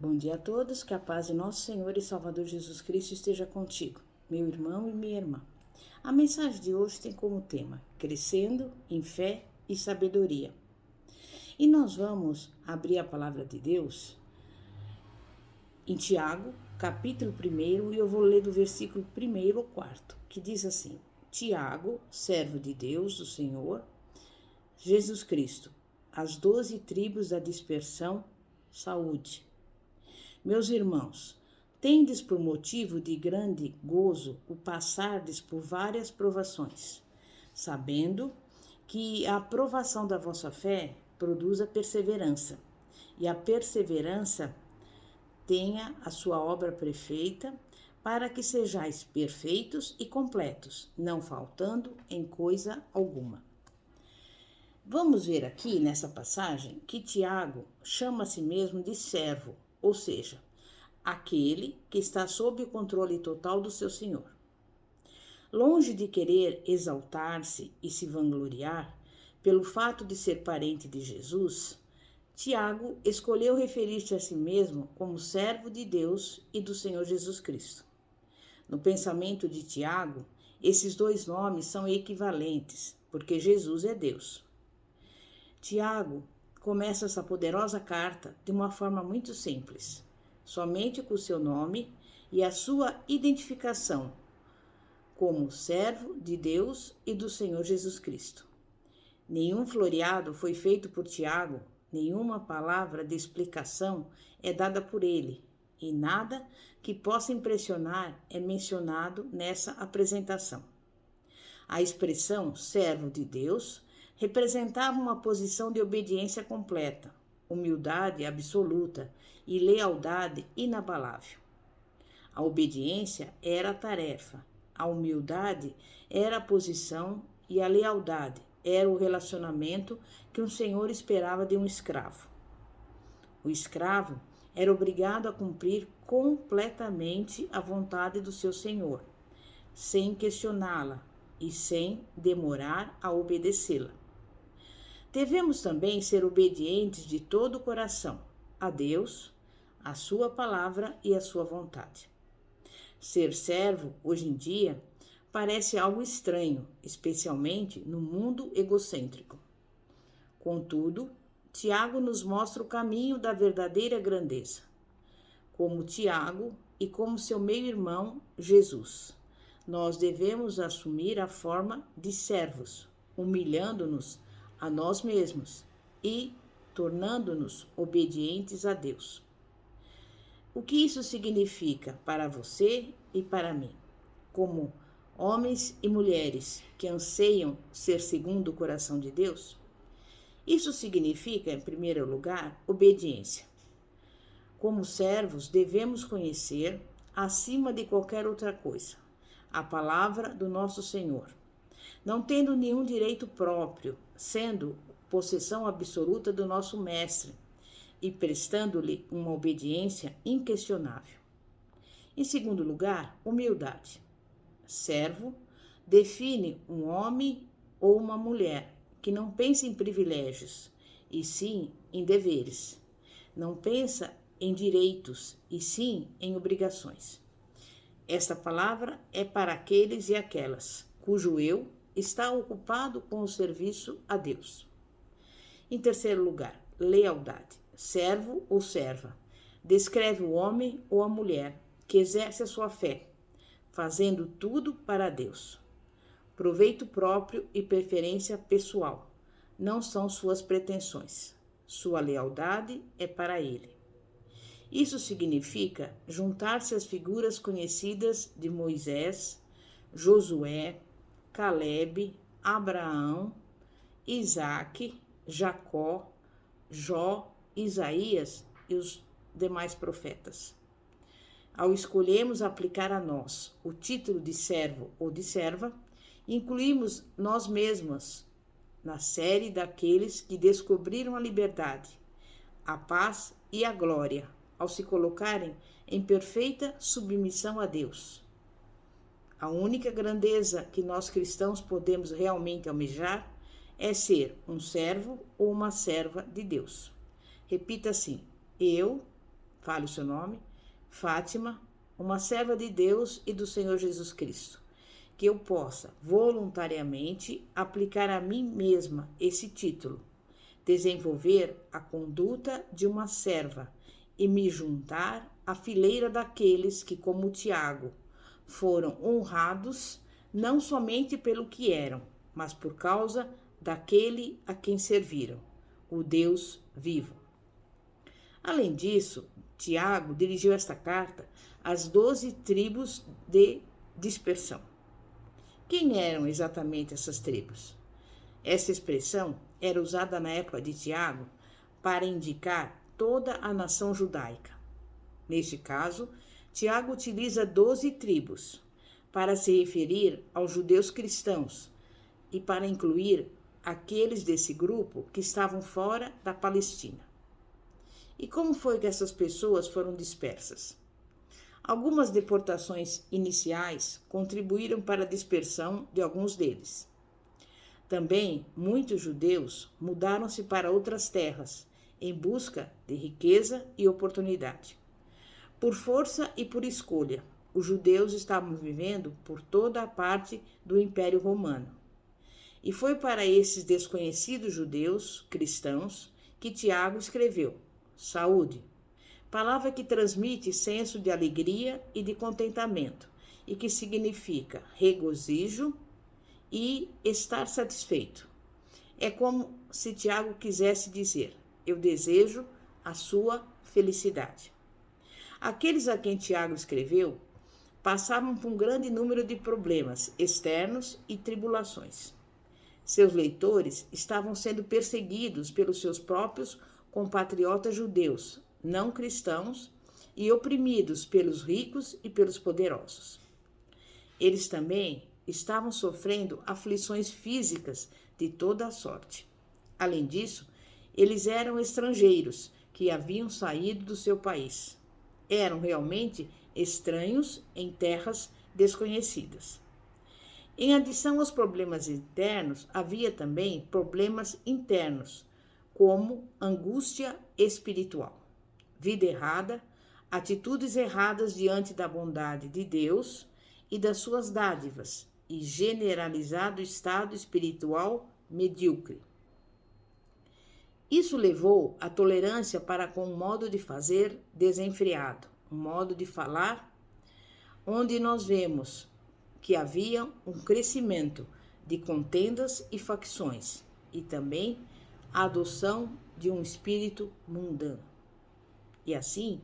Bom dia a todos, que a paz de nosso Senhor e Salvador Jesus Cristo esteja contigo, meu irmão e minha irmã. A mensagem de hoje tem como tema Crescendo em Fé e Sabedoria. E nós vamos abrir a palavra de Deus em Tiago, capítulo 1, e eu vou ler do versículo 1 ao 4, que diz assim: Tiago, servo de Deus, do Senhor Jesus Cristo, as 12 tribos da dispersão, saúde. Meus irmãos, tendes por motivo de grande gozo o passardes por várias provações, sabendo que a provação da vossa fé produz a perseverança, e a perseverança tenha a sua obra perfeita, para que sejais perfeitos e completos, não faltando em coisa alguma. Vamos ver aqui nessa passagem que Tiago chama a si mesmo de servo, ou seja, aquele que está sob o controle total do seu senhor. Longe de querer exaltar-se e se vangloriar pelo fato de ser parente de Jesus, Tiago escolheu referir-se a si mesmo como servo de Deus e do Senhor Jesus Cristo. No pensamento de Tiago, esses dois nomes são equivalentes, porque Jesus é Deus. Tiago começa essa poderosa carta de uma forma muito simples, somente com o seu nome e a sua identificação como servo de Deus e do Senhor Jesus Cristo. Nenhum floreado foi feito por Tiago, nenhuma palavra de explicação é dada por ele, e nada que possa impressionar é mencionado nessa apresentação. A expressão servo de Deus representava uma posição de obediência completa, humildade absoluta e lealdade inabalável. A obediência era a tarefa, a humildade era a posição e a lealdade era o relacionamento que um senhor esperava de um escravo. O escravo era obrigado a cumprir completamente a vontade do seu senhor, sem questioná-la e sem demorar a obedecê-la. Devemos também ser obedientes de todo o coração a Deus, a sua palavra e a sua vontade. Ser servo, hoje em dia, parece algo estranho, especialmente no mundo egocêntrico. Contudo, Tiago nos mostra o caminho da verdadeira grandeza, como Tiago e como seu meio-irmão Jesus. Nós devemos assumir a forma de servos, humilhando-nos a nós mesmos e tornando-nos obedientes a Deus. O que isso significa para você e para mim, como homens e mulheres que anseiam ser segundo o coração de Deus? Isso significa, em primeiro lugar, obediência. Como servos, devemos conhecer, acima de qualquer outra coisa, a palavra do nosso Senhor, não tendo nenhum direito próprio, sendo possessão absoluta do nosso Mestre e prestando-lhe uma obediência inquestionável. Em segundo lugar, humildade. Servo define um homem ou uma mulher que não pensa em privilégios, e sim em deveres. Não pensa em direitos, e sim em obrigações. Esta palavra é para aqueles e aquelas cujo eu está ocupado com o serviço a Deus. Em terceiro lugar, lealdade. Servo ou serva descreve o homem ou a mulher que exerce a sua fé, fazendo tudo para Deus. Proveito próprio e preferência pessoal não são suas pretensões. Sua lealdade é para Ele. Isso significa juntar-se às figuras conhecidas de Moisés, Josué, Caleb, Abraão, Isaque, Jacó, Jó, Isaías e os demais profetas. Ao escolhermos aplicar a nós o título de servo ou de serva, incluímos nós mesmas na série daqueles que descobriram a liberdade, a paz e a glória ao se colocarem em perfeita submissão a Deus. A única grandeza que nós cristãos podemos realmente almejar é ser um servo ou uma serva de Deus. Repita assim: eu fale o seu nome, Fátima, uma serva de Deus e do Senhor Jesus Cristo, que eu possa voluntariamente aplicar a mim mesma esse título, desenvolver a conduta de uma serva e me juntar à fileira daqueles que, como Tiago, foram honrados não somente pelo que eram, mas por causa daquele a quem serviram, o Deus vivo. Além disso, Tiago dirigiu esta carta às 12 tribos de dispersão. Quem eram exatamente essas tribos? Essa expressão era usada na época de Tiago para indicar toda a nação judaica. Neste caso, Tiago utiliza 12 tribos para se referir aos judeus cristãos e para incluir aqueles desse grupo que estavam fora da Palestina. E como foi que essas pessoas foram dispersas? Algumas deportações iniciais contribuíram para a dispersão de alguns deles. Também muitos judeus mudaram-se para outras terras em busca de riqueza e oportunidade. Por força e por escolha, os judeus estavam vivendo por toda a parte do Império Romano. E foi para esses desconhecidos judeus cristãos que Tiago escreveu: saúde, palavra que transmite senso de alegria e de contentamento, e que significa regozijo e estar satisfeito. É como se Tiago quisesse dizer: eu desejo a sua felicidade. Aqueles a quem Tiago escreveu passavam por um grande número de problemas externos e tribulações. Seus leitores estavam sendo perseguidos pelos seus próprios compatriotas judeus, não cristãos, e oprimidos pelos ricos e pelos poderosos. Eles também estavam sofrendo aflições físicas de toda a sorte. Além disso, eles eram estrangeiros que haviam saído do seu país. Eram realmente estranhos em terras desconhecidas. Em adição aos problemas internos, havia também problemas internos, como angústia espiritual, vida errada, atitudes erradas diante da bondade de Deus e das suas dádivas, e generalizado estado espiritual medíocre. Isso levou à tolerância para com um modo de fazer desenfreado, um modo de falar, onde nós vemos que havia um crescimento de contendas e facções, e também a adoção de um espírito mundano. E assim,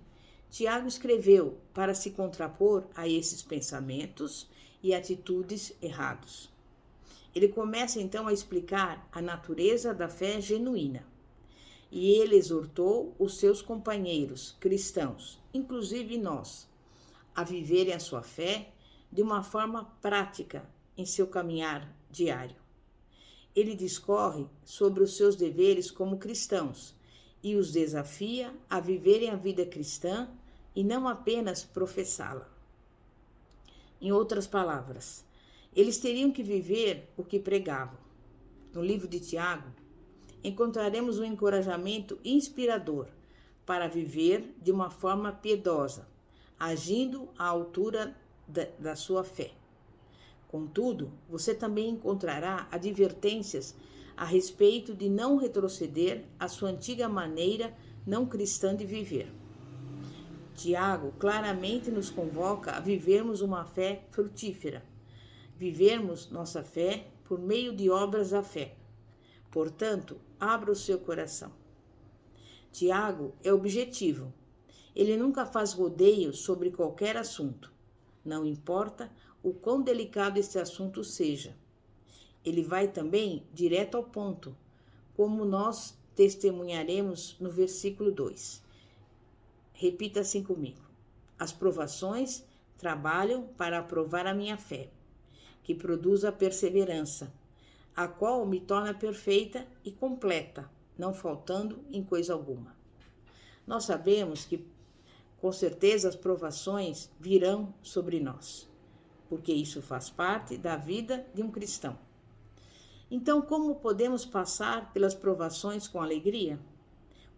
Tiago escreveu para se contrapor a esses pensamentos e atitudes errados. Ele começa então a explicar a natureza da fé genuína. E ele exortou os seus companheiros cristãos, inclusive nós, a viverem a sua fé de uma forma prática em seu caminhar diário. Ele discorre sobre os seus deveres como cristãos e os desafia a viverem a vida cristã e não apenas professá-la. Em outras palavras, eles teriam que viver o que pregavam. No livro de Tiago, encontraremos um encorajamento inspirador para viver de uma forma piedosa, agindo à altura da sua fé. Contudo, você também encontrará advertências a respeito de não retroceder à sua antiga maneira não cristã de viver. Tiago claramente nos convoca a vivermos uma fé frutífera, vivermos nossa fé por meio de obras da fé. Portanto, abra o seu coração. Tiago é objetivo. Ele nunca faz rodeios sobre qualquer assunto. Não importa o quão delicado este assunto seja. Ele vai também direto ao ponto, como nós testemunharemos no versículo 2. Repita assim comigo. As provações trabalham para aprovar a minha fé, que produz a perseverança, a qual me torna perfeita e completa, não faltando em coisa alguma. Nós sabemos que, com certeza, as provações virão sobre nós, porque isso faz parte da vida de um cristão. Então, como podemos passar pelas provações com alegria?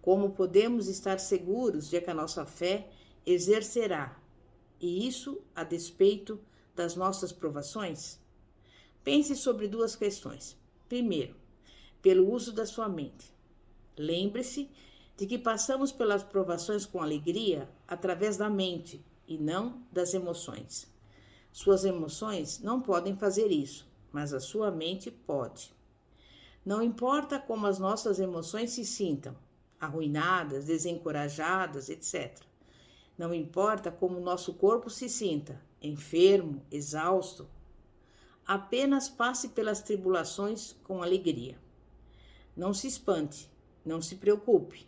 Como podemos estar seguros de que a nossa fé exercerá, e isso a despeito das nossas provações? Pense sobre duas questões. Primeiro, pelo uso da sua mente. Lembre-se de que passamos pelas provações com alegria através da mente e não das emoções. Suas emoções não podem fazer isso, mas a sua mente pode. Não importa como as nossas emoções se sintam, arruinadas, desencorajadas, etc. Não importa como o nosso corpo se sinta, enfermo, exausto. Apenas passe pelas tribulações com alegria. Não se espante, não se preocupe,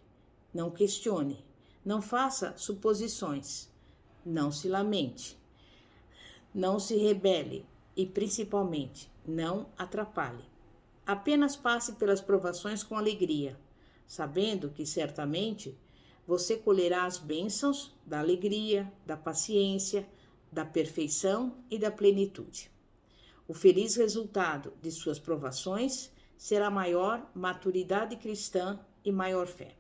não questione, não faça suposições, não se lamente, não se rebele e, principalmente, não atrapalhe. Apenas passe pelas provações com alegria, sabendo que certamente você colherá as bênçãos da alegria, da paciência, da perfeição e da plenitude. O feliz resultado de suas provações será maior maturidade cristã e maior fé.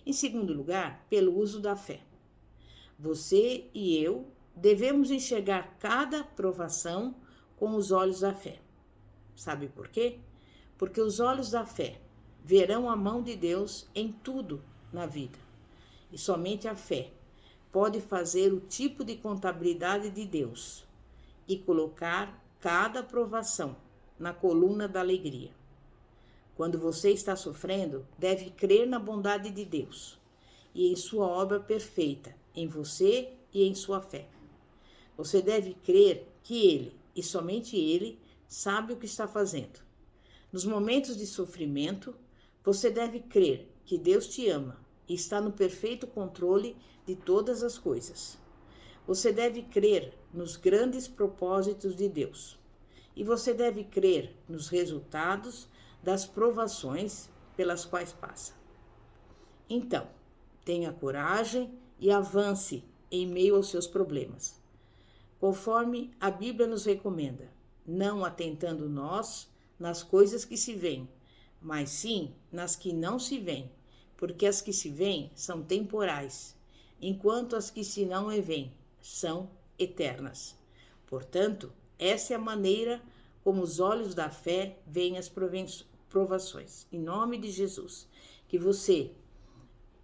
Em segundo lugar, pelo uso da fé. Você e eu devemos enxergar cada provação com os olhos da fé. Sabe por quê? Porque os olhos da fé verão a mão de Deus em tudo na vida. E somente a fé pode fazer o tipo de contabilidade de Deus e colocar cada provação na coluna da alegria. Quando você está sofrendo, deve crer na bondade de Deus e em sua obra perfeita, em você e em sua fé. Você deve crer que Ele, e somente Ele, sabe o que está fazendo. Nos momentos de sofrimento, você deve crer que Deus te ama e está no perfeito controle de todas as coisas. Você deve crer nos grandes propósitos de Deus. E você deve crer nos resultados das provações pelas quais passa. Então, tenha coragem e avance em meio aos seus problemas. Conforme a Bíblia nos recomenda, não atentando nós nas coisas que se veem, mas sim nas que não se veem, porque as que se veem são temporais, enquanto as que se não veem são eternas. Portanto, essa é a maneira como os olhos da fé veem as provações. Em nome de Jesus, que você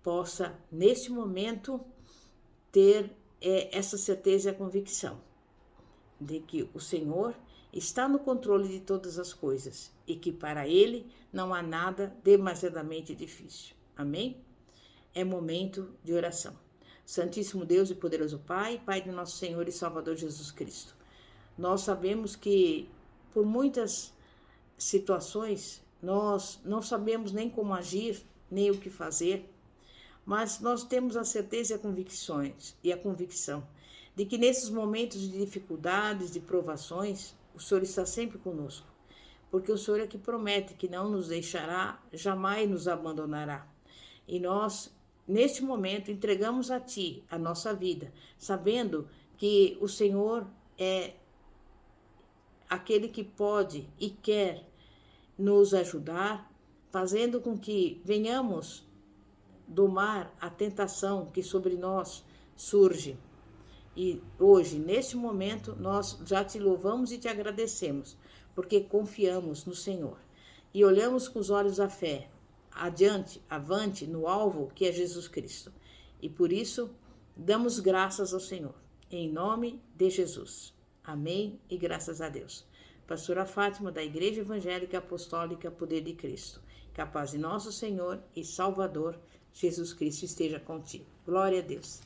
possa, neste momento, ter essa certeza e a convicção de que o Senhor está no controle de todas as coisas e que para Ele não há nada demasiadamente difícil. Amém? É momento de oração. Santíssimo Deus e poderoso Pai, Pai de nosso Senhor e Salvador Jesus Cristo, nós sabemos que por muitas situações nós não sabemos nem como agir, nem o que fazer, mas nós temos a certeza e a convicção de que nesses momentos de dificuldades, de provações, o Senhor está sempre conosco, porque o Senhor é que promete que não nos deixará, jamais nos abandonará. E nós, neste momento, entregamos a Ti a nossa vida, sabendo que o Senhor é aquele que pode e quer nos ajudar, fazendo com que venhamos domar a tentação que sobre nós surge. E hoje, neste momento, nós já te louvamos e te agradecemos, porque confiamos no Senhor e olhamos com os olhos da fé, avante, no alvo que é Jesus Cristo. E por isso, damos graças ao Senhor, em nome de Jesus. Amém e graças a Deus. Pastora Fátima, da Igreja Evangélica Apostólica Poder de Cristo. Que a paz de nosso Senhor e Salvador, Jesus Cristo, esteja contigo. Glória a Deus.